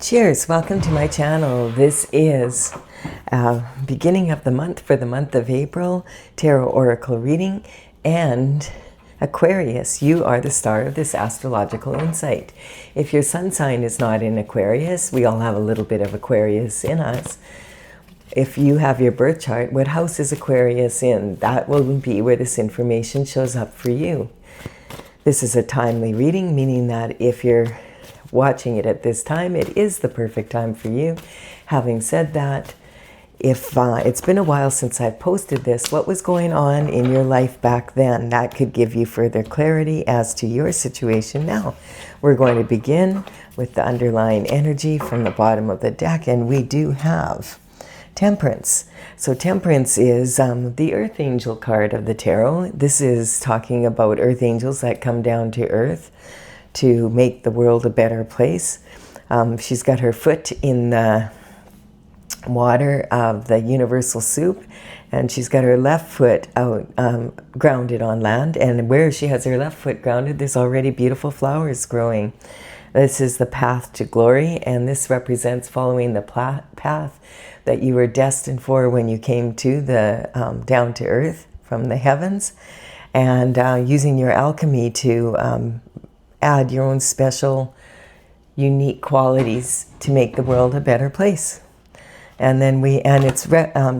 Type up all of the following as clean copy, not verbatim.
Cheers, welcome to my channel. This is beginning of the month for the month of April, Tarot Oracle reading, and Aquarius, you are the star of this astrological insight. If your sun sign is not in Aquarius, we all have a little bit of Aquarius in us. If you have your birth chart, what house is Aquarius in? That will be where this information shows up for you. This is a timely reading, meaning that if you're watching it at this time, it is the perfect time for you. Having said that, if it's been a while since I posted this, what was going on in your life back then? That could give you further clarity as to your situation now. We're going to begin with the underlying energy from the bottom of the deck, and we do have Temperance. So Temperance is the Earth Angel card of the tarot. This is talking about Earth Angels that come down to Earth to make the world a better place. She's got her foot in the water of the universal soup, and she's got her left foot out grounded on land, and where she has her left foot grounded, there's already beautiful flowers growing. This is the path to glory, and this represents following the path that you were destined for when you came to the down to earth from the heavens, and using your alchemy to add your own special, unique qualities to make the world a better place. And then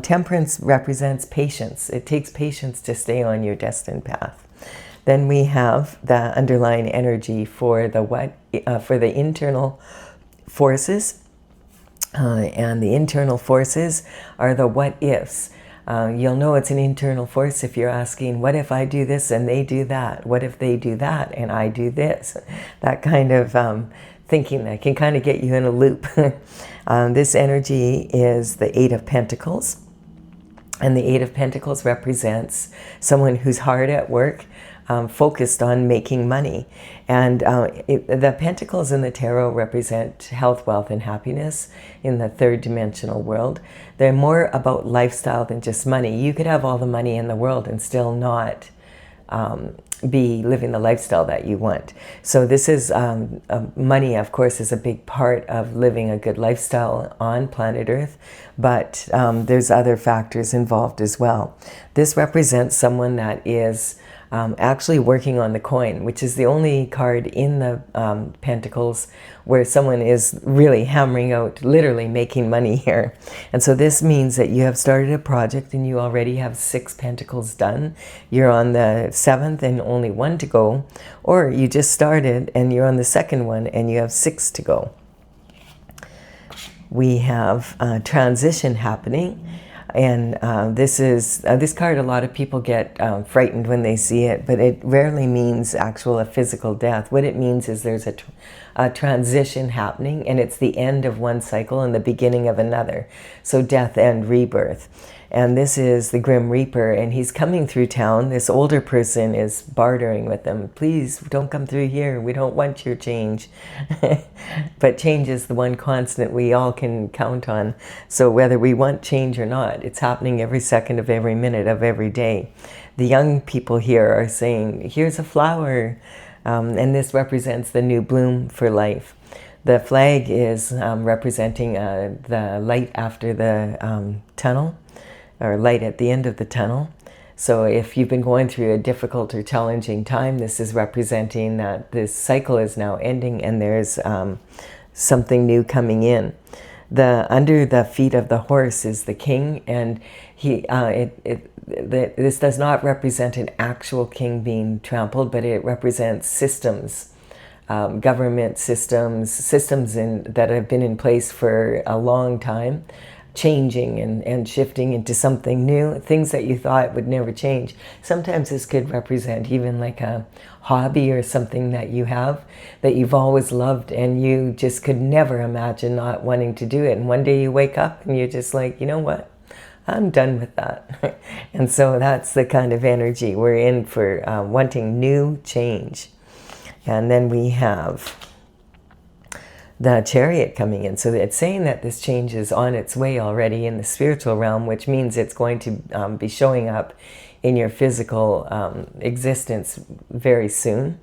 Temperance represents patience. It takes patience to stay on your destined path. Then we have the underlying energy for the internal forces, and the internal forces are the what ifs. You'll know it's an internal force if you're asking, what if I do this and they do that? What if they do that and I do this? That kind of thinking that can kind of get you in a loop. This energy is the Eight of Pentacles. And the Eight of Pentacles represents someone who's hard at work, focused on making money. And the pentacles in the tarot represent health, wealth, and happiness in the third dimensional world. They're more about lifestyle than just money. You could have all the money in the world and still not be living the lifestyle that you want. So this is, money, of course, is a big part of living a good lifestyle on planet Earth, but there's other factors involved as well. This represents someone that is actually working on the coin, which is the only card in the Pentacles where someone is really hammering out, literally making money here. And so this means that you have started a project and you already have 6 Pentacles done. You're on the 7th and only 1 to go, or you just started and you're on the 2nd one and you have 6 to go. We have transition happening. And this card, a lot of people get frightened when they see it, but it rarely means a physical death. What it means is there's a transition happening, and it's the end of one cycle and the beginning of another. So death and rebirth. And this is the Grim Reaper, and he's coming through town. This older person is bartering with them. Please don't come through here. We don't want your change. But change is the one constant we all can count on. So whether we want change or not, it's happening every second of every minute of every day. The young people here are saying, here's a flower. And this represents the new bloom for life. The flag is representing the light after the tunnel, or light at the end of the tunnel. So if you've been going through a difficult or challenging time, this is representing that this cycle is now ending and there's something new coming in. Under the feet of the horse is the king, and this does not represent an actual king being trampled, but it represents systems, government systems that have been in place for a long time, changing and shifting into something new, things that you thought would never change. Sometimes this could represent even like a hobby or something that you have that you've always loved and you just could never imagine not wanting to do it. And one day you wake up and you're just like, you know what? I'm done with that. And so that's the kind of energy we're in for wanting new change. And then we have the Chariot coming in. So it's saying that this change is on its way already in the spiritual realm, which means it's going to be showing up in your physical existence very soon.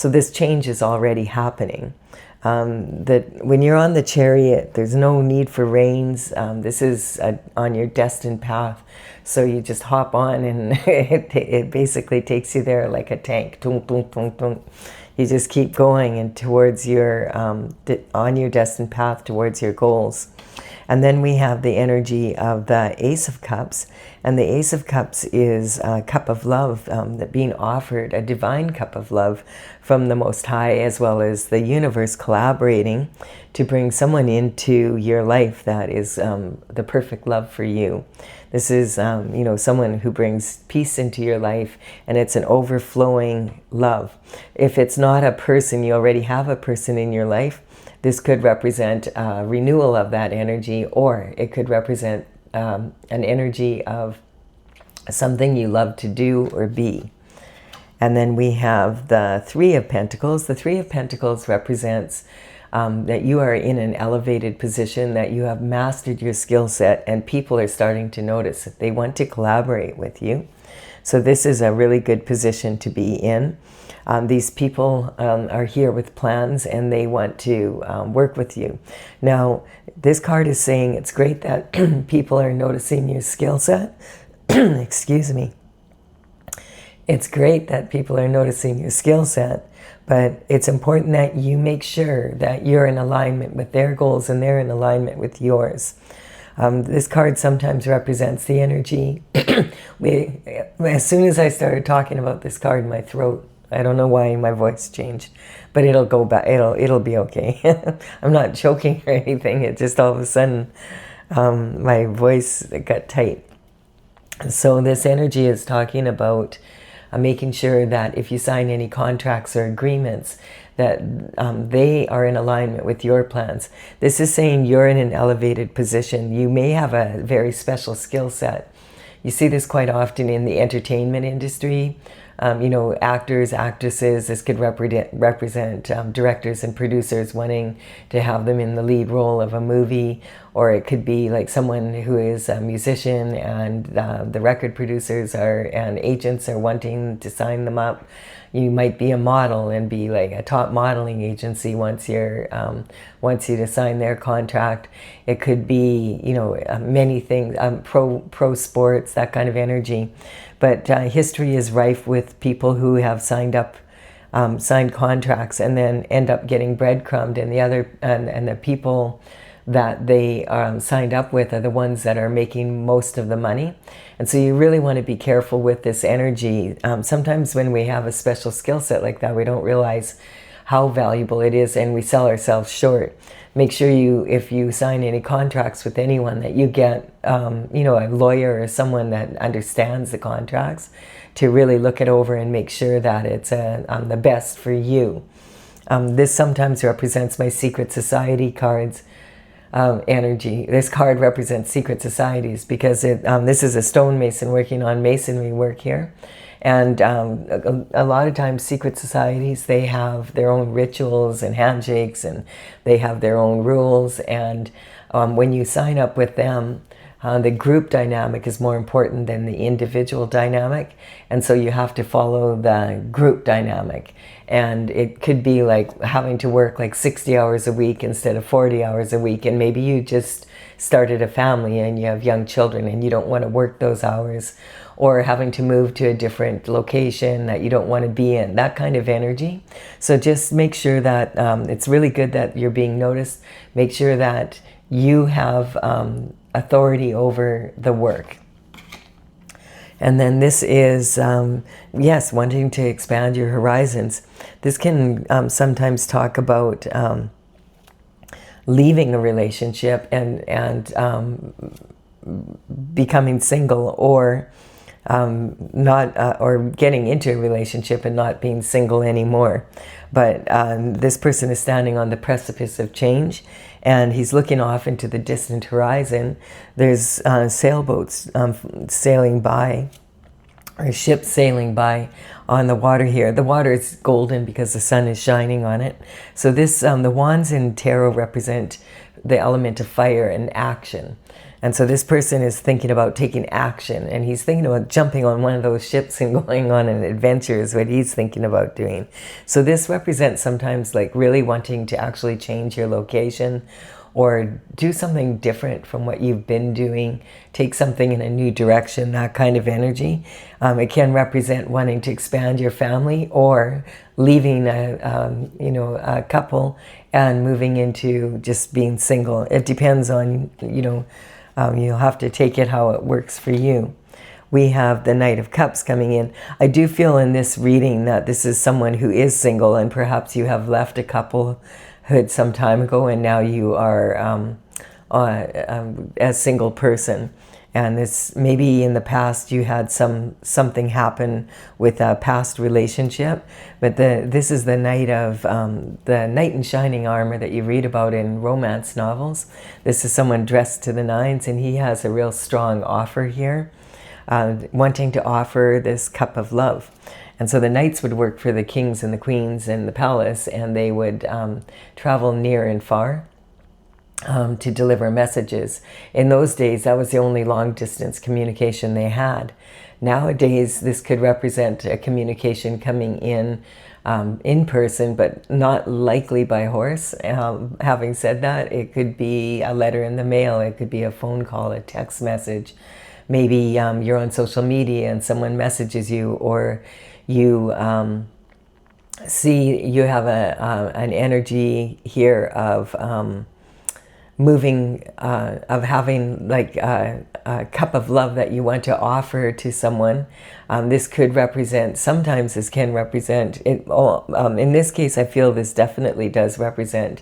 So this change is already happening. That when you're on the chariot, there's no need for reins. This is on your destined path. So you just hop on and it basically takes you there like a tank. Tung, tung, tung, tung. You just keep going and towards your, on your destined path towards your goals. And then we have the energy of the Ace of Cups. And the Ace of Cups is a cup of love, that being offered, a divine cup of love from the Most High, as well as the universe collaborating to bring someone into your life that is the perfect love for you. This is, you know, someone who brings peace into your life, and it's an overflowing love. If it's not a person, you already have a person in your life, this could represent a renewal of that energy, or it could represent an energy of something you love to do or be. And then we have the Three of Pentacles. The Three of Pentacles represents that you are in an elevated position, that you have mastered your skill set, and people are starting to notice that they want to collaborate with you. So this is a really good position to be in. These people are here with plans, and they want to work with you. Now, this card is saying it's great that people are noticing your skill set. Excuse me. It's great that people are noticing your skill set, but it's important that you make sure that you're in alignment with their goals and they're in alignment with yours. This card sometimes represents the energy. As soon as I started talking about this card, my throat, I don't know why my voice changed, but it'll go back. It'll be okay. I'm not choking or anything. It just all of a sudden my voice got tight. So this energy is talking about making sure that if you sign any contracts or agreements, that they are in alignment with your plans. This is saying you're in an elevated position. You may have a very special skill set. You see this quite often in the entertainment industry. You know, actors, actresses, this could represent directors and producers wanting to have them in the lead role of a movie, or it could be like someone who is a musician and the record producers and agents are wanting to sign them up. You might be a model and be like a top modeling agency wants you to sign their contract. It could be, you know, many things, pro sports, that kind of energy. But history is rife with people who have signed contracts and then end up getting breadcrumbed, and the people that they signed up with are the ones that are making most of the money. And so you really want to be careful with this energy. Sometimes when we have a special skill set like that, we don't realize how valuable it is, and we sell ourselves short. Make sure if you sign any contracts with anyone, that you get you know, a lawyer or someone that understands the contracts to really look it over and make sure that it's the best for you. This sometimes represents my secret society cards energy. This card represents secret societies because this is a stonemason working on masonry work here. And a lot of times secret societies, they have their own rituals and handshakes, and they have their own rules. And when you sign up with them, the group dynamic is more important than the individual dynamic. And so you have to follow the group dynamic. And it could be like having to work like 60 hours a week instead of 40 hours a week. And maybe you just started a family and you have young children and you don't want to work those hours, or having to move to a different location that you don't want to be in, that kind of energy. So just make sure that it's really good that you're being noticed. Make sure that you have authority over the work. And then this is, yes, wanting to expand your horizons. This can sometimes talk about leaving a relationship and becoming single, or or getting into a relationship and not being single anymore. But this person is standing on the precipice of change, and he's looking off into the distant horizon. There's sailboats sailing by. or ship sailing by on the water here. The water is golden because the sun is shining on it. So this, the wands in tarot represent the element of fire and action. And so this person is thinking about taking action, and he's thinking about jumping on one of those ships and going on an adventure is what he's thinking about doing. So this represents sometimes like really wanting to actually change your location or do something different from what you've been doing, take something in a new direction, that kind of energy. It can represent wanting to expand your family or leaving a couple and moving into just being single. It depends on, you'll have to take it how it works for you. We have the Knight of Cups coming in. I do feel in this reading that this is someone who is single, and perhaps you have left a couplehood some time ago and now you are a single person. And this, maybe in the past you had something happen with a past relationship, but this is the knight of the knight in shining armor that you read about in romance novels. This is someone dressed to the nines, and he has a real strong offer here, wanting to offer this cup of love. And so the knights would work for the kings and the queens in the palace, and they would travel near and far to deliver messages. In those days, that was the only long-distance communication they had. Nowadays, this could represent a communication coming in person, but not likely by horse. Having said that, it could be a letter in the mail, it could be a phone call, a text message. Maybe you're on social media and someone messages you, or you see you have an energy here of moving, of having like a cup of love that you want to offer to someone. This could represent, sometimes this can represent, in this case I feel this definitely does represent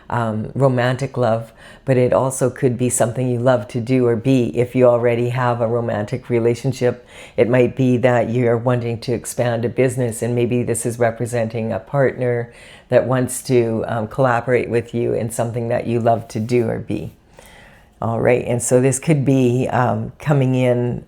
romantic love, but it also could be something you love to do or be. If you already have a romantic relationship, it might be that you're wanting to expand a business, and maybe this is representing a partner that wants to collaborate with you in something that you love to do or be. All right, and so this could be coming in.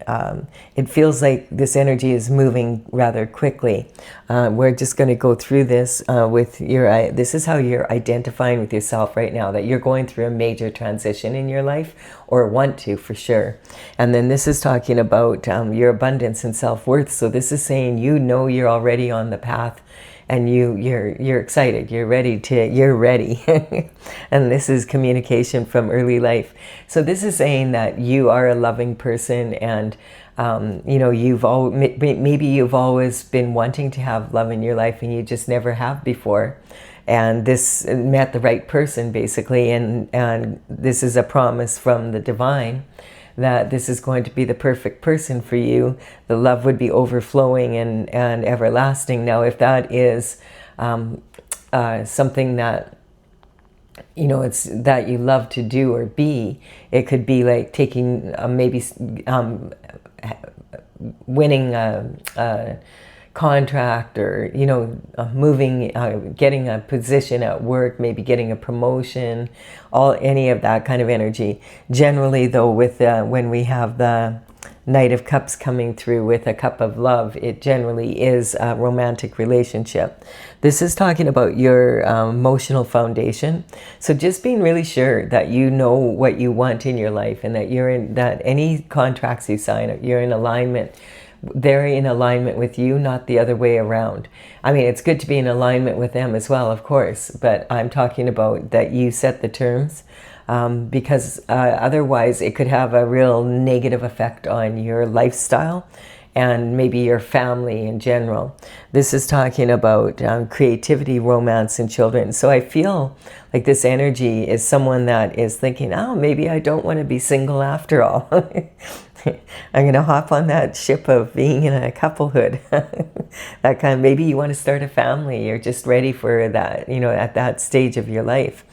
It feels like this energy is moving rather quickly. We're just going to go through this with your. This is how you're identifying with yourself right now, that you're going through a major transition in your life, or want to for sure. And then this is talking about your abundance and self-worth. So this is saying you're already on the path, and you're excited, you're ready. And this is communication from early life. So this is saying that you are a loving person, and maybe you've always been wanting to have love in your life and you just never have before. And this met the right person basically, and this is a promise from the divine that this is going to be the perfect person for you. The love would be overflowing and everlasting. Now, if that is something that, it's that you love to do or be, it could be like taking, winning a contract, or moving, getting a position at work, maybe getting a promotion, any of that kind of energy. Generally though, with when we have the Knight of Cups coming through with a cup of love, it generally is a romantic relationship. This is talking about your emotional foundation. So just being really sure that you know what you want in your life, and that any contracts you sign, you're in alignment. They're in alignment with you, not the other way around. I mean, it's good to be in alignment with them as well, of course, but I'm talking about that you set the terms, because otherwise it could have a real negative effect on your lifestyle and maybe your family in general. This is talking about creativity, romance, and children. So I feel like this energy is someone that is thinking, oh, maybe I don't want to be single after all. I'm going to hop on that ship of being in a couplehood. That kind of, maybe you want to start a family. You're just ready for that, at that stage of your life.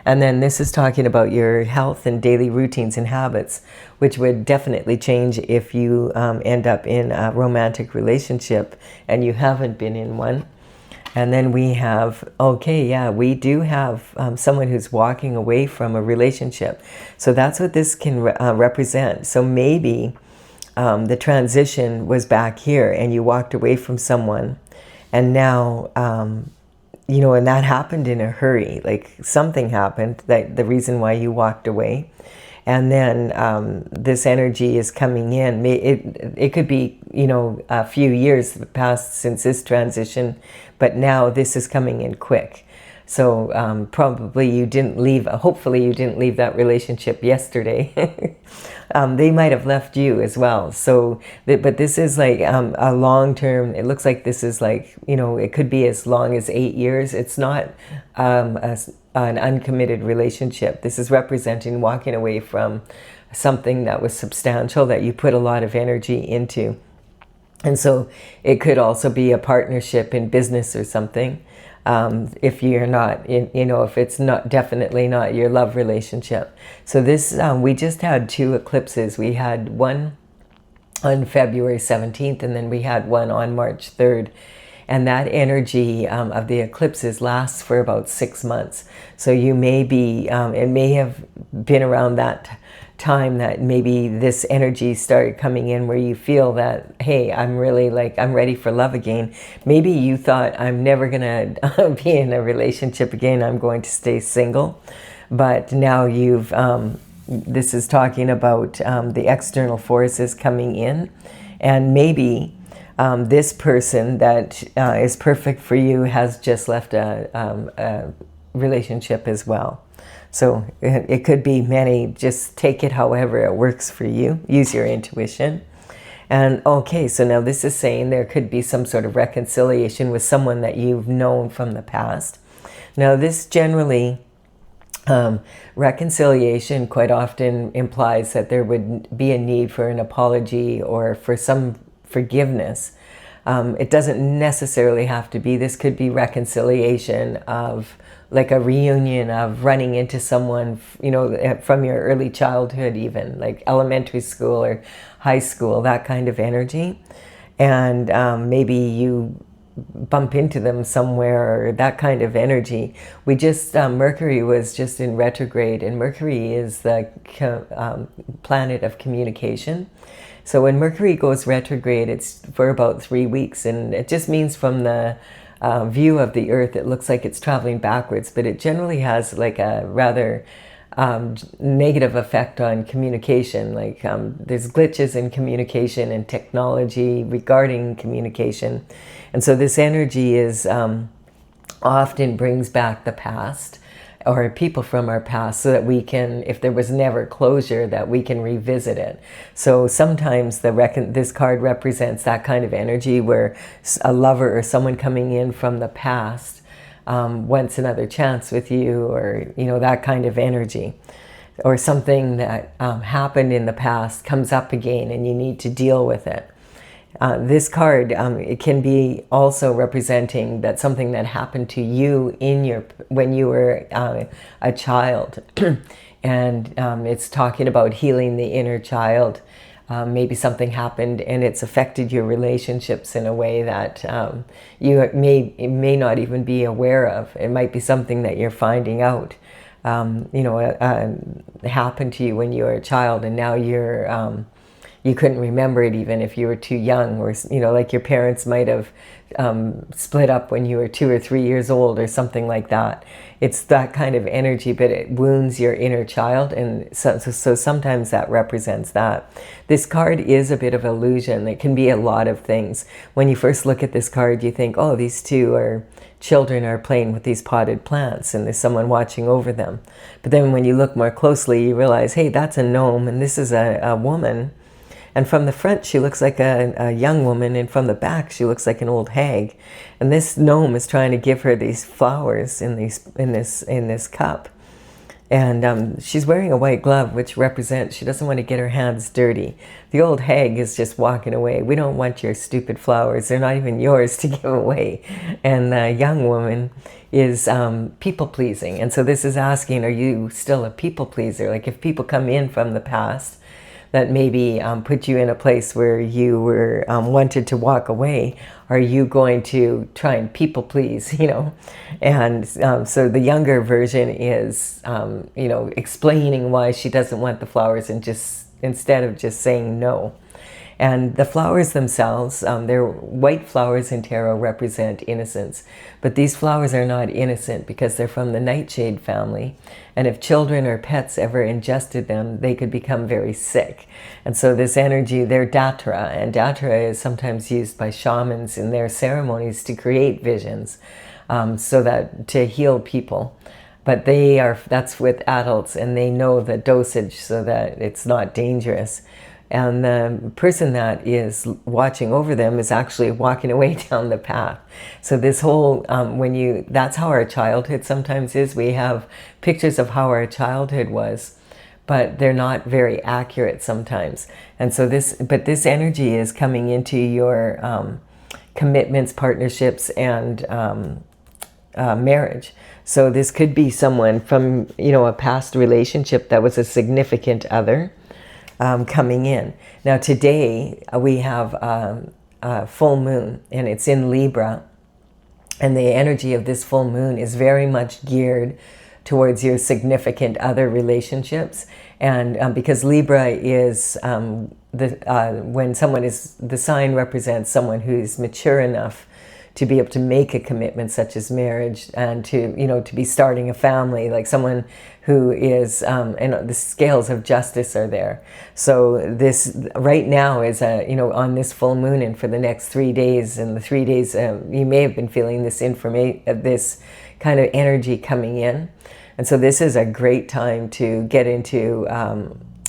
And then this is talking about your health and daily routines and habits, which would definitely change if you end up in a romantic relationship and you haven't been in one. And then we have, we do have someone who's walking away from a relationship. So that's what this can represent. So maybe the transition was back here and you walked away from someone, and now you know, and that happened in a hurry. Like something happened, that the reason why you walked away. And then this energy is coming in. It could be, you know, a few years passed since this transition, but now this is coming in quick. So probably you didn't leave, hopefully you didn't leave that relationship yesterday. They might have left you as well. So, but this is like a long-term, it looks like this is like, you know, it could be as long as 8 years. It's not an uncommitted relationship. This is representing walking away from something that was substantial, that you put a lot of energy into. And so it could also be a partnership in business or something. If you're not, you know, if it's not, definitely not your love relationship. So this, we just had 2 eclipses. We had one on February 17th, and then we had one on March 3rd. And that energy of the eclipses lasts for about 6 months. So you may be, it may have been around that time that maybe this energy started coming in, where you feel that, hey, I'm really like, I'm ready for love again. Maybe you thought, I'm never gonna be in a relationship again, I'm going to stay single. But now you've, this is talking about the external forces coming in, and maybe this person that is perfect for you has just left a relationship as well. So it could be many. Just take it however it works for you. Use your intuition. And okay, so now this is saying there could be some sort of reconciliation with someone that you've known from the past. Now this generally, reconciliation quite often implies that there would be a need for an apology or for some forgiveness. It doesn't necessarily have to be. This could be reconciliation of like a reunion of running into someone, you know, from your early childhood, even like elementary school or high school, that kind of energy. And maybe you bump into them somewhere, or that kind of energy. We just, Mercury was just in retrograde, and Mercury is the planet of communication. So when Mercury goes retrograde, it's for about 3 weeks, and it just means from the view of the Earth, it looks like it's traveling backwards, but it generally has like a rather negative effect on communication. Like there's glitches in communication and technology regarding communication. And so this energy is often brings back the past, or people from our past, so that we can, if there was never closure, that we can revisit it. So sometimes this card represents that kind of energy, where a lover or someone coming in from the past wants another chance with you, or, you know, that kind of energy. Or something that happened in the past comes up again and you need to deal with it. This card, it can be also representing that something that happened to you when you were a child. And it's talking about healing the inner child. Maybe something happened and it's affected your relationships in a way that you may not even be aware of. It might be something that you're finding out, you know, happened to you when you were a child, and now you couldn't remember it even if you were too young, or, you know, like your parents might have split up when you were 2 or 3 years old or something like that. It's that kind of energy, but it wounds your inner child, and so sometimes that represents that. This card is a bit of illusion. It can be a lot of things. When you first look at this card, you think, oh, these two children are playing with these potted plants and there's someone watching over them. But then when you look more closely, you realize, hey, that's a gnome and this is a woman. And from the front, she looks like a young woman, and from the back, she looks like an old hag. And this gnome is trying to give her these flowers in this cup. And she's wearing a white glove, which represents she doesn't want to get her hands dirty. The old hag is just walking away. We don't want your stupid flowers. They're not even yours to give away. And the young woman is people pleasing. And so this is asking, are you still a people pleaser? Like if people come in from the past that maybe put you in a place where you were wanted to walk away, are you going to try and people please, you know? And so the younger version is, you know, explaining why she doesn't want the flowers, and just instead of just saying no. And the flowers themselves, they're white flowers in tarot represent innocence. But these flowers are not innocent because they're from the nightshade family. And if children or pets ever ingested them, they could become very sick. And so this energy, they're datra. And datra is sometimes used by shamans in their ceremonies to create visions, so that to heal people. But that's with adults, and they know the dosage so that it's not dangerous. And the person that is watching over them is actually walking away down the path. So this whole, that's how our childhood sometimes is. We have pictures of how our childhood was, but they're not very accurate sometimes. And so but this energy is coming into your commitments, partnerships, and marriage. So this could be someone from, a past relationship that was a significant other coming in. Now today we have a full moon, and it's in Libra. And the energy of this full moon is very much geared towards your significant other relationships. And because Libra is, when someone is, the sign represents someone who's mature enough to be able to make a commitment such as marriage, and to, to be starting a family, like someone who is, and the scales of justice are there. So this right now is, on this full moon, and for the next 3 days, and the 3 days, you may have been feeling this this kind of energy coming in. And so this is a great time to get into,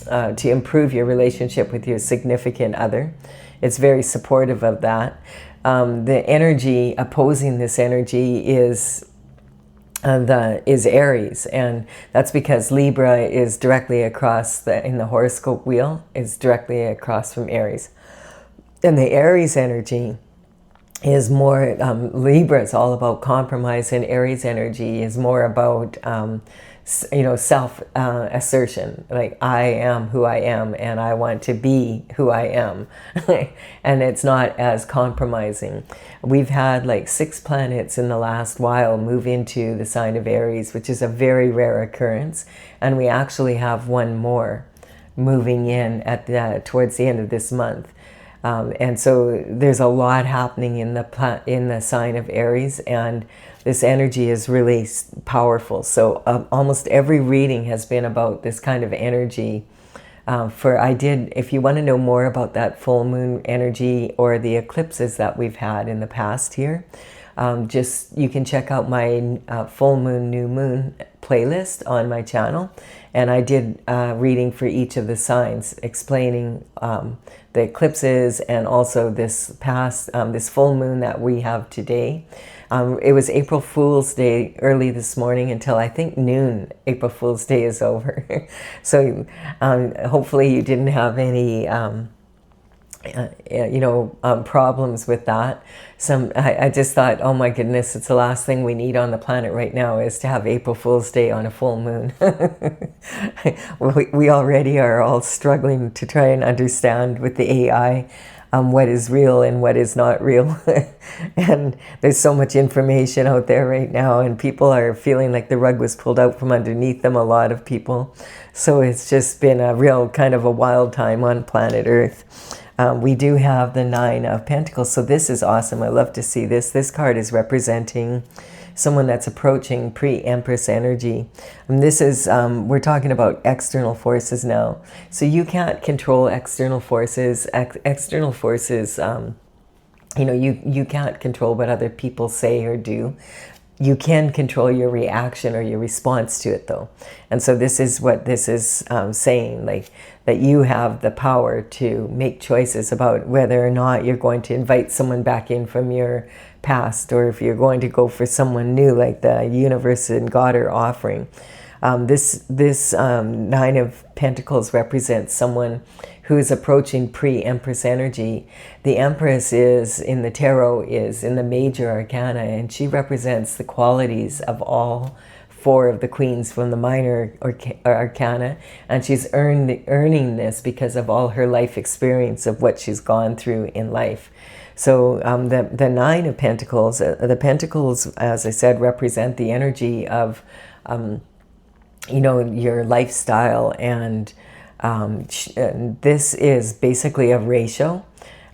to improve your relationship with your significant other. It's very supportive of that. The energy opposing this energy is Aries, and that's because Libra is directly across in the horoscope wheel, is directly across from Aries. And the Aries energy is more, Libra is all about compromise, and Aries energy is more about self assertion, like I am who I am, and I want to be who I am. And it's not as compromising. We've had like 6 planets in the last while move into the sign of Aries, which is a very rare occurrence, and we actually have one more moving in towards the end of this month. And so there's a lot happening in the sign of Aries, and this energy is really powerful. So almost every reading has been about this kind of energy. If you want to know more about that full moon energy or the eclipses that we've had in the past here, you can check out my full moon, new moon playlist on my channel. And I did a reading for each of the signs, explaining the eclipses, and also this full moon that we have today. It was April Fool's Day early this morning until I think noon. April Fool's Day is over. So hopefully you didn't have any problems with that. I just thought, oh my goodness, it's the last thing we need on the planet right now is to have April Fool's Day on a full moon. We already are all struggling to try and understand with the AI what is real and what is not real. And there's so much information out there right now, and people are feeling like the rug was pulled out from underneath them, a lot of people. So it's just been a real kind of a wild time on planet Earth. We do have the 9 of Pentacles, so this is awesome. I love to see this. This card is representing someone that's approaching pre-Empress energy. And this is, we're talking about external forces now. So you can't control external forces. External forces, you can't control what other people say or do. You can control your reaction or your response to it, though. And so this is what this is saying, like that you have the power to make choices about whether or not you're going to invite someone back in from your past, or if you're going to go for someone new, like the universe and God are offering. This 9 of Pentacles represents someone who is approaching pre-Empress energy. The Empress is, in the tarot, is in the major arcana, and she represents the qualities of all 4 of the queens from the minor arcana, and she's earning this because of all her life experience of what she's gone through in life. So the 9 of Pentacles, the Pentacles, as I said, represent the energy of, your lifestyle and This is basically a ratio.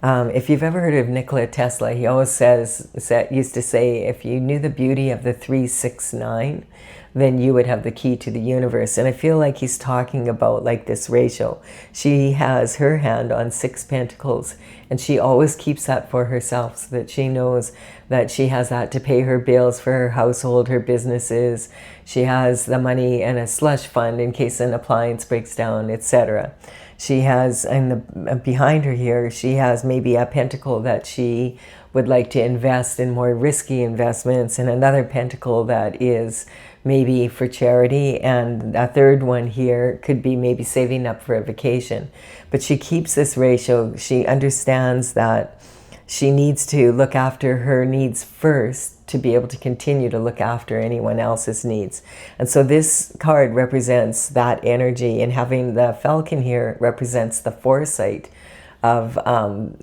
If you've ever heard of Nikola Tesla, he always used to say, if you knew the beauty of the 369, then you would have the key to the universe. And I feel like he's talking about like this ratio. She has her hand on 6 pentacles, and she always keeps that for herself, so that she knows that she has that to pay her bills for her household, her businesses. She has the money in a slush fund in case an appliance breaks down, etc. She has, and behind her here, she has maybe a pentacle that she would like to invest in more risky investments, and another pentacle that is maybe for charity, and a third one here could be maybe saving up for a vacation. But she keeps this ratio. She understands that she needs to look after her needs first to be able to continue to look after anyone else's needs. And so this card represents that energy, and having the falcon here represents the foresight of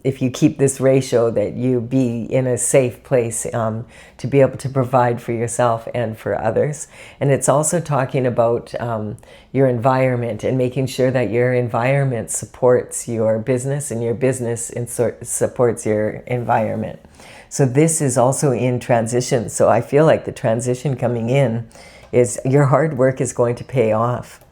if you keep this ratio, that you be in a safe place to be able to provide for yourself and for others. And it's also talking about your environment, and making sure that your environment supports your business, and your business supports your environment. So this is also in transition. So I feel like the transition coming in is your hard work is going to pay off.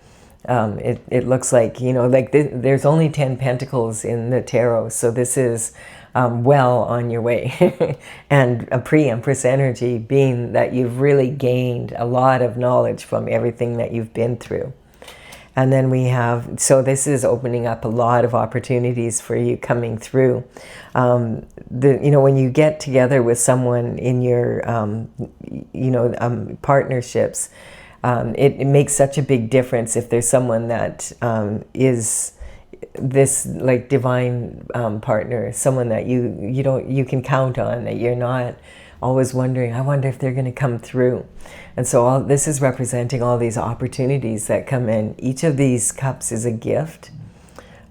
It looks like, you know, like there's only 10 pentacles in the tarot, so this is well on your way. And a pre-empress energy, being that you've really gained a lot of knowledge from everything that you've been through. And then we have, so this is opening up a lot of opportunities for you coming through. You know, when you get together with someone in your, partnerships, it makes such a big difference if there's someone that is this like divine partner, someone that you can count on, that you're not always wondering, I wonder if they're going to come through. And so this is representing all these opportunities that come in. Each of these cups is a gift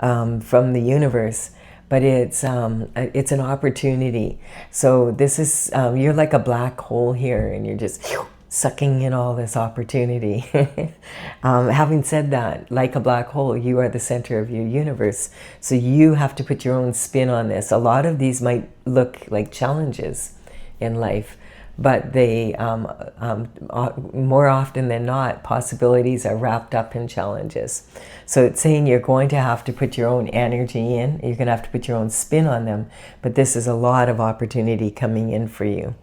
from the universe, but it's an opportunity. So this is, you're like a black hole here, and you're just sucking in all this opportunity. Having said that, like a black hole, you are the center of your universe. So you have to put your own spin on this. A lot of these might look like challenges in life, but they, more often than not, possibilities are wrapped up in challenges. So it's saying you're going to have to put your own energy in, you're going to have to put your own spin on them, but this is a lot of opportunity coming in for you.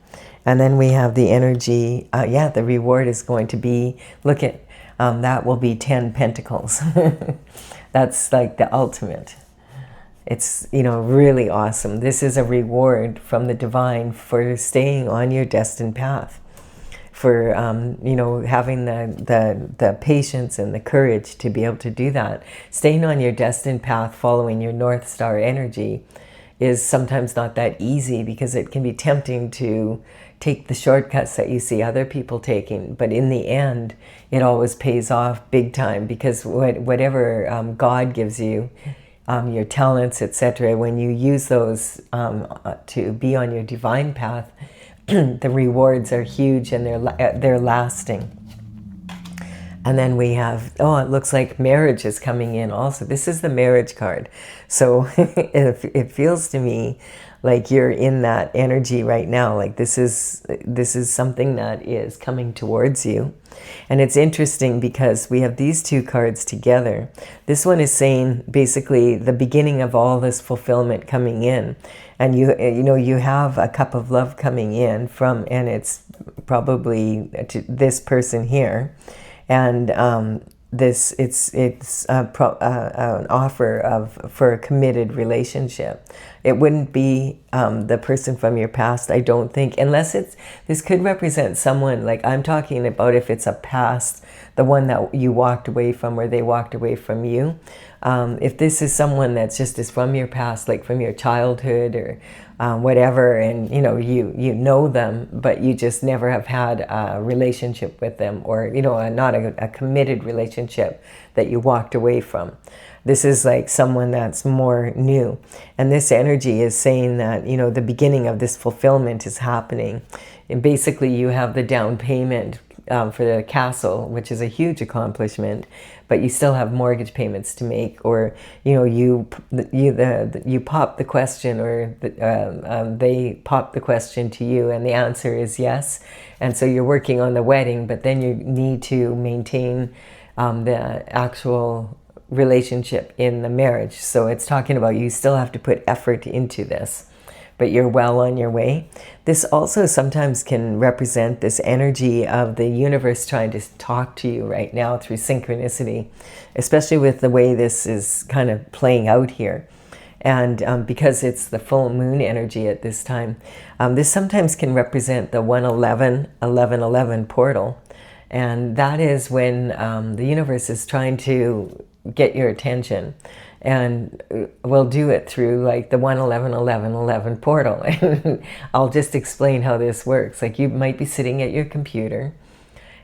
And then we have the energy, the reward is going to be, look at, that will be 10 pentacles. That's like the ultimate. It's, you know, really awesome. This is a reward from the divine for staying on your destined path, for, you know, having the patience and the courage to be able to do that. Staying on your destined path, following your North Star energy, is sometimes not that easy, because it can be tempting to take the shortcuts that you see other people taking. But in the end, it always pays off big time, because whatever God gives you, your talents, etc., when you use those to be on your divine path, the rewards are huge, and they're lasting. And then we have, it looks like marriage is coming in also. This is the marriage card. So it feels to me like you're in that energy right now. Like this is something that is coming towards you. And it's interesting because we have these two cards together. This one is saying basically the beginning of all this fulfillment coming in. And you have a cup of love coming in and it's probably to this person here. And it's an offer for a committed relationship. It wouldn't be the person from your past, I don't think, unless this could represent someone, like I'm talking about if it's a past, the one that you walked away from or they walked away from you. If this is someone that's just is from your past, like from your childhood or whatever, and you know them, but you just never have had a relationship with them, or not a committed relationship that you walked away from. This is like someone that's more new, and this energy is saying that the beginning of this fulfillment is happening, and basically you have the down payment for the castle, which is a huge accomplishment, but you still have mortgage payments to make, or you pop the question, or they pop the question to you, and the answer is yes, and so you're working on the wedding, but then you need to maintain the actual relationship in the marriage. So it's talking about you still have to put effort into this, but you're well on your way. This also sometimes can represent this energy of the universe trying to talk to you right now through synchronicity, especially with the way this is kind of playing out here. And because it's the full moon energy at this time, this sometimes can represent the 111-1111 portal. And that is when the universe is trying to get your attention. And we'll do it through like the 111-1111 portal. And I'll just explain how this works. Like, you might be sitting at your computer,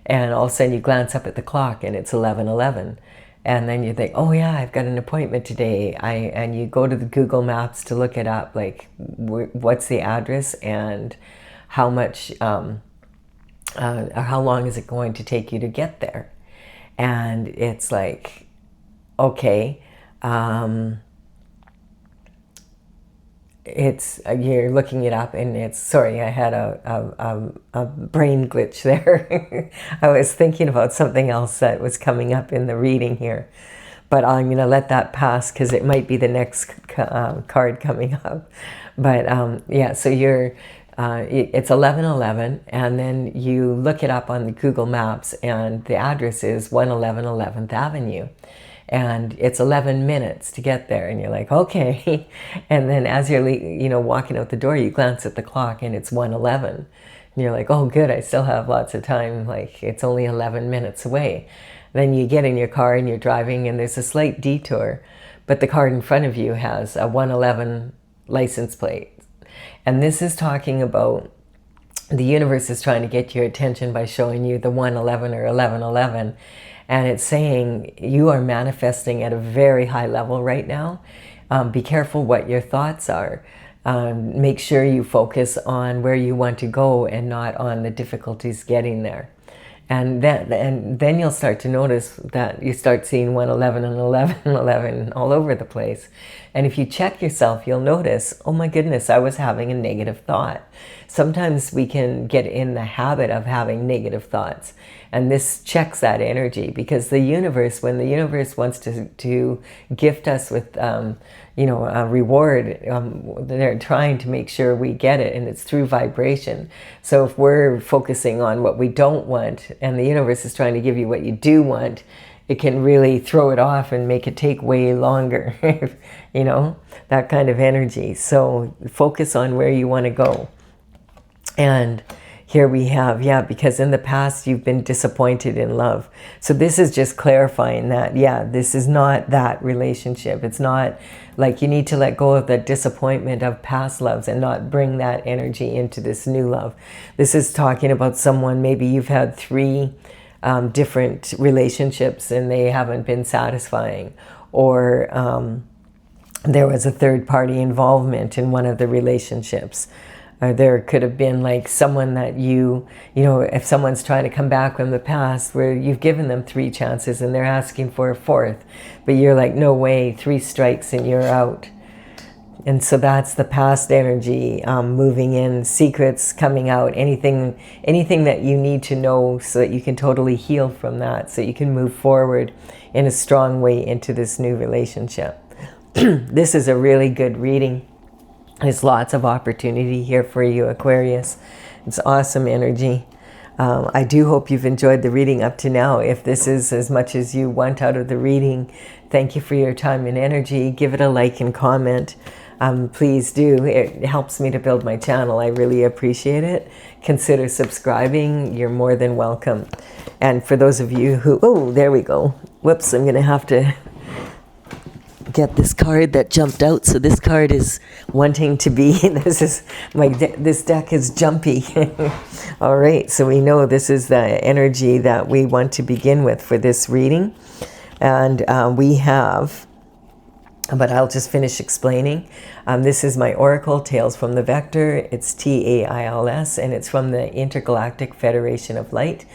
and all of a sudden you glance up at the clock and it's 11:11. And then you think, oh yeah, I've got an appointment today. And you go to the Google Maps to look it up, like what's the address and how much, how long is it going to take you to get there? And it's like, okay, it's you're looking it up, and it's, sorry, I had a brain glitch there. I was thinking about something else that was coming up in the reading here, but I'm going to let that pass because it might be the next card coming up. But yeah, so you're it's 11:11, and then you look it up on the Google Maps, and the address is 111 11th Avenue. And it's 11 minutes to get there, and you're like, okay. And then as you're walking out the door, you glance at the clock and it's 1:11, and you're like, oh good, I still have lots of time, like it's only 11 minutes away. Then you get in your car and you're driving, and there's a slight detour, but the car in front of you has a 111 license plate. And this is talking about the universe is trying to get your attention by showing you the 111 or 1111. And it's saying you are manifesting at a very high level right now. Be careful what your thoughts are. Make sure you focus on where you want to go and not on the difficulties getting there. And then you'll start to notice that you start seeing 111 and 1111 all over the place. And if you check yourself, you'll notice, oh my goodness, I was having a negative thought. Sometimes we can get in the habit of having negative thoughts. And this checks that energy, because the universe, when the universe wants to gift us with, a reward, they're trying to make sure we get it, and it's through vibration. So if we're focusing on what we don't want, and the universe is trying to give you what you do want, it can really throw it off and make it take way longer, that kind of energy. So focus on where you want to go. And here we have, because in the past you've been disappointed in love. So this is just clarifying that, this is not that relationship. It's not like you need to let go of the disappointment of past loves and not bring that energy into this new love. This is talking about someone, maybe you've had 3 different relationships and they haven't been satisfying, or there was a third party involvement in one of the relationships. Or there could have been like someone that if someone's trying to come back from the past, where you've given them 3 chances and they're asking for a 4th, but you're like, no way, 3 strikes and you're out. And so that's the past energy moving in, secrets coming out, anything that you need to know so that you can totally heal from that, so you can move forward in a strong way into this new relationship. This is a really good reading. There's lots of opportunity here for you, Aquarius. It's awesome energy. I do hope you've enjoyed the reading up to now. If this is as much as you want out of the reading, thank you for your time and energy. Give it a like and comment. Please do. It helps me to build my channel. I really appreciate it. Consider subscribing. You're more than welcome. And for those of you who... Oh, there we go. Whoops, I'm going to have to get this card that jumped out. So this card is wanting to be... This deck is jumpy. All right, so we know this is the energy that we want to begin with for this reading. And we have... But I'll just finish explaining. This is my Oracle, Tales from the Vector. It's TAILS, and it's from the Intergalactic Federation of Light.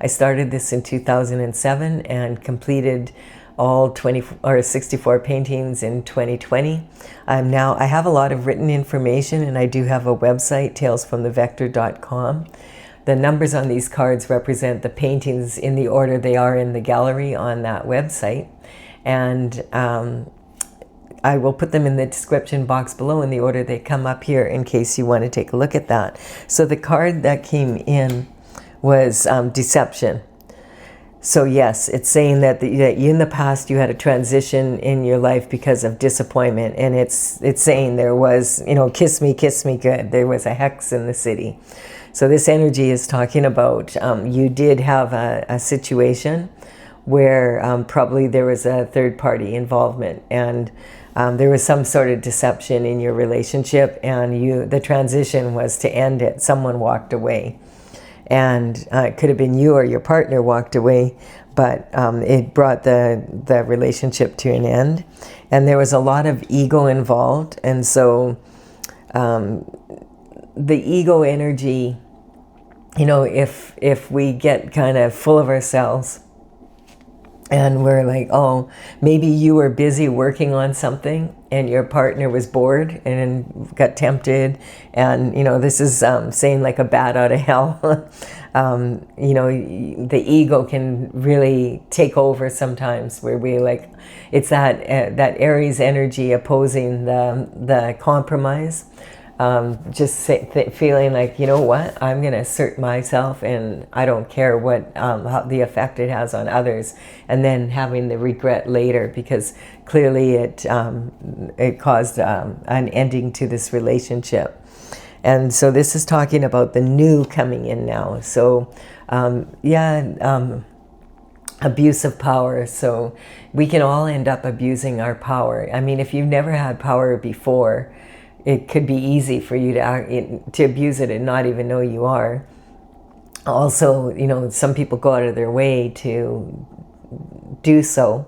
I started this in 2007 and completed all 64 paintings in 2020. Now I have a lot of written information, and I do have a website, talesfromthevector.com. The numbers on these cards represent the paintings in the order they are in the gallery on that website. And I will put them in the description box below in the order they come up here in case you want to take a look at that. So the card that came in was deception. So yes, it's saying that in the past you had a transition in your life because of disappointment, and it's saying there was, kiss me good. There was a hex in the city. So this energy is talking about you did have a situation where probably there was a third party involvement, and there was some sort of deception in your relationship, and the transition was to end it. Someone walked away. And it could have been you or your partner walked away, but it brought the relationship to an end. And there was a lot of ego involved. And so the ego energy, if we get kind of full of ourselves and we're like, oh, maybe you were busy working on something and your partner was bored and got tempted, and this is saying like a bat out of hell. The ego can really take over sometimes, where we like, it's that Aries energy opposing the compromise. Just feeling like, you know what, I'm going to assert myself, and I don't care what how the effect it has on others, and then having the regret later because clearly it caused an ending to this relationship. And so this is talking about the new coming in now. So abuse of power. So we can all end up abusing our power. I mean, if you've never had power before, it could be easy for you to abuse it and not even know you are. Also, some people go out of their way to do so.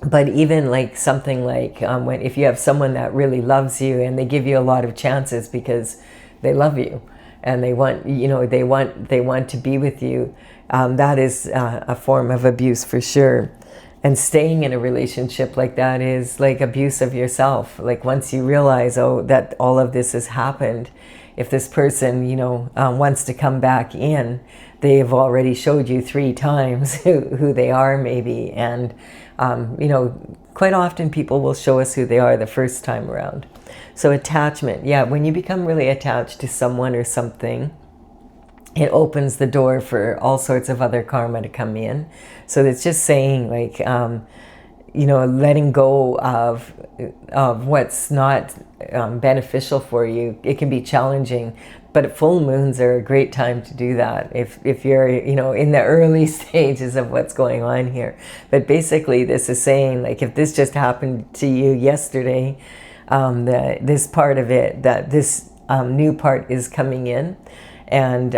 But even like something like if you have someone that really loves you and they give you a lot of chances because they love you and they want, they want to be with you, that is a form of abuse for sure. And staying in a relationship like that is like abuse of yourself. Like once you realize, that all of this has happened, if this person, wants to come back in, they've already showed you 3 times who they are maybe. And, quite often people will show us who they are the first time around. So attachment, when you become really attached to someone or something, it opens the door for all sorts of other karma to come in. So it's just saying like, letting go of what's not beneficial for you. It can be challenging, but full moons are a great time to do that if you're, in the early stages of what's going on here. But basically this is saying like, if this just happened to you yesterday, this part of it, that this new part is coming in. And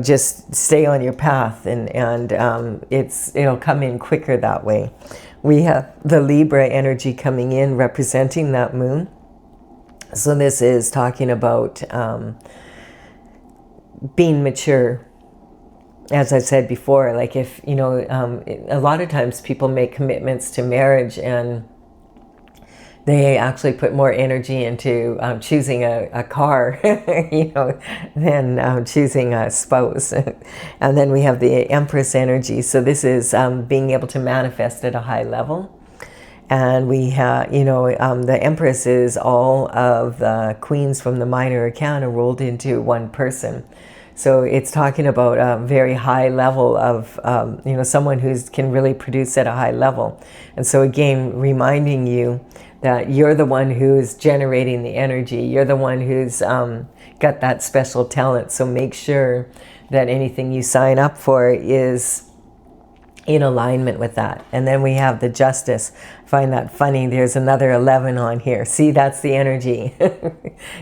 just stay on your path, and it'll come in quicker that way. We have the Libra energy coming in representing that moon. So this is talking about being mature. As I said before, like if a lot of times people make commitments to marriage and they actually put more energy into choosing a car, than choosing a spouse. And then we have the Empress energy. So this is being able to manifest at a high level. And we have, the Empress is all of the queens from the minor arcana rolled into one person. So it's talking about a very high level of, someone who can really produce at a high level. And so again, reminding you that you're the one who's generating the energy. You're the one who's got that special talent. So make sure that anything you sign up for is in alignment with that. And then we have the Justice. I find that funny. There's another 11 on here. See, that's the energy.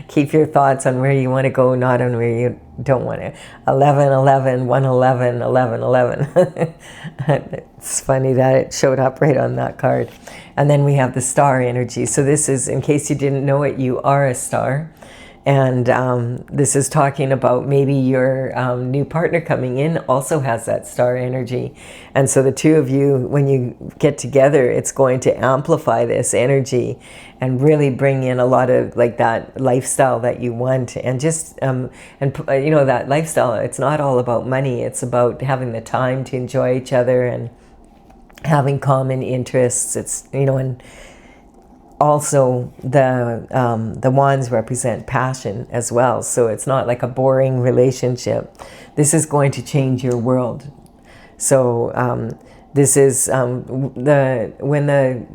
Keep your thoughts on where you want to go, not on where you don't want to. 11, 11, 111, 11, 11. It's funny that it showed up right on that card. And then we have the Star energy. So this is, in case you didn't know it, you are a star. And this is talking about maybe your new partner coming in also has that star energy. And so the two of you, when you get together, it's going to amplify this energy and really bring in a lot of like that lifestyle that you want. And just, you know, that lifestyle, it's not all about money. It's about having the time to enjoy each other and having common interests. It's, you know, and also the wands represent passion as well. So it's not like a boring relationship. This is going to change your world. So this is when the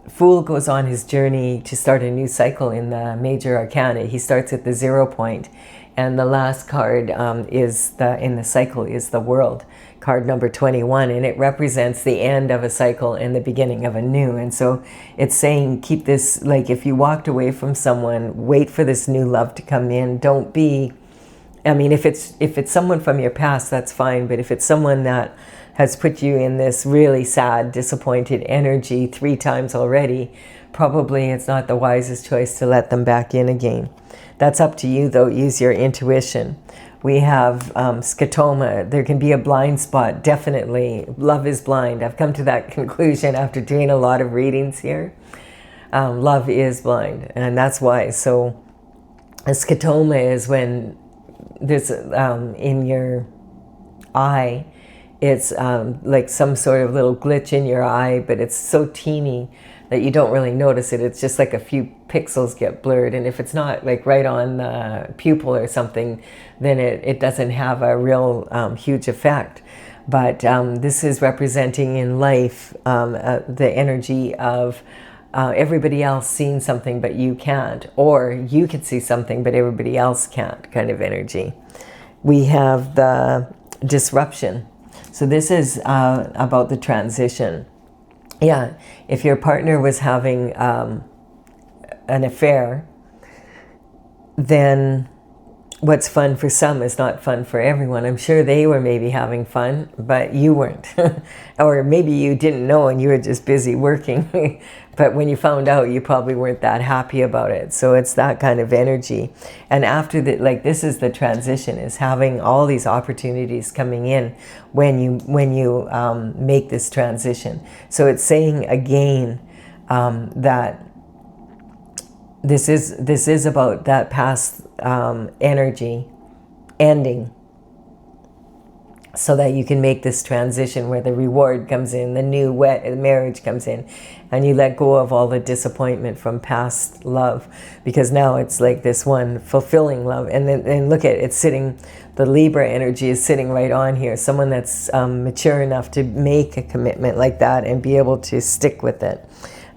Fool goes on his journey to start a new cycle in the major arcana. He starts at the 0 point, and the last card in the cycle is the World, card number 21, and it represents the end of a cycle and the beginning of a new. And so it's saying, keep this, like if you walked away from someone, wait for this new love to come in. Don't be, I mean, if it's someone from your past, that's fine, but if it's someone that has put you in this really sad, disappointed energy 3 times already, probably it's not the wisest choice to let them back in again. That's up to you though, use your intuition. We have scotoma. There can be a blind spot, definitely. Love is blind. I've come to that conclusion after doing a lot of readings here. Love is blind, and that's why. So a scotoma is when there's in your eye, it's like some sort of little glitch in your eye, but it's so teeny that you don't really notice it. It's just like a few pixels get blurred, and if it's not like right on the pupil or something, then it doesn't have a real huge effect. But this is representing in life the energy of everybody else seeing something but you can't, or you could see something but everybody else can't kind of energy. We have the disruption. So this is about the transition. Yeah, if your partner was having an affair, then what's fun for some is not fun for everyone. I'm sure they were maybe having fun, but you weren't. Or maybe you didn't know and you were just busy working. But when you found out, you probably weren't that happy about it. So it's that kind of energy. And after that, like this is the transition, is having all these opportunities coming in when you make this transition. So it's saying again that this is about that past energy ending, so that you can make this transition where the reward comes in, the new marriage comes in, and you let go of all the disappointment from past love, because now it's like this one fulfilling love. And then look at it, it's sitting, the Libra energy is sitting right on here, someone that's mature enough to make a commitment like that and be able to stick with it.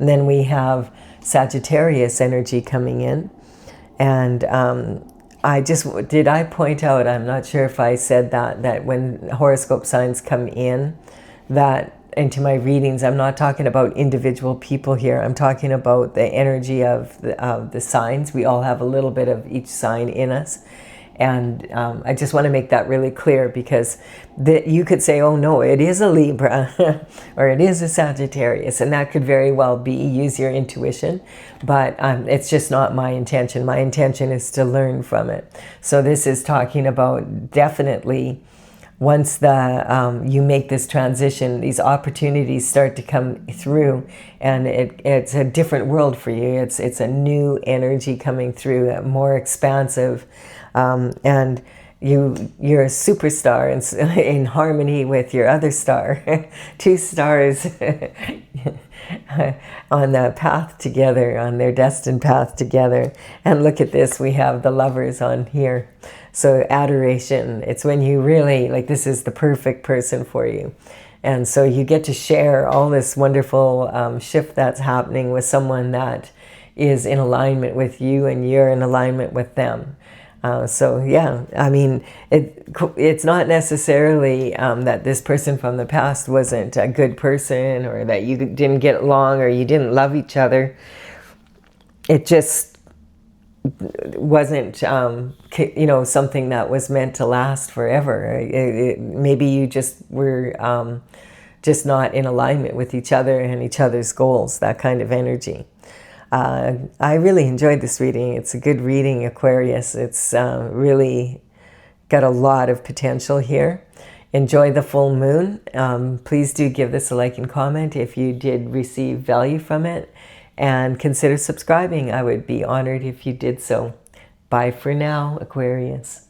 And then we have Sagittarius energy coming in, and did I point out, I'm not sure if I said that when horoscope signs come in, that into my readings, I'm not talking about individual people here. I'm talking about the energy of the signs. We all have a little bit of each sign in us. And I just want to make that really clear, because you could say, oh no, it is a Libra or it is a Sagittarius, and that could very well be. Use your intuition, but it's just not my intention. My intention is to learn from it. So this is talking about definitely once you make this transition, these opportunities start to come through, and it's a different world for you. It's a new energy coming through, more expansive. And you're a superstar in harmony with your other star. 2 stars on the path together, on their destined path together. And look at this, we have the Lovers on here. So adoration, it's when you really, like, this is the perfect person for you. And so you get to share all this wonderful shift that's happening with someone that is in alignment with you, and you're in alignment with them. So yeah, I mean, it's not necessarily that this person from the past wasn't a good person, or that you didn't get along, or you didn't love each other. It just wasn't, something that was meant to last forever. Maybe you just were just not in alignment with each other and each other's goals, that kind of energy. I really enjoyed this reading. It's a good reading, Aquarius. It's really got a lot of potential here. Enjoy the full moon. Please do give this a like and comment if you did receive value from it. And consider subscribing. I would be honored if you did so. Bye for now, Aquarius.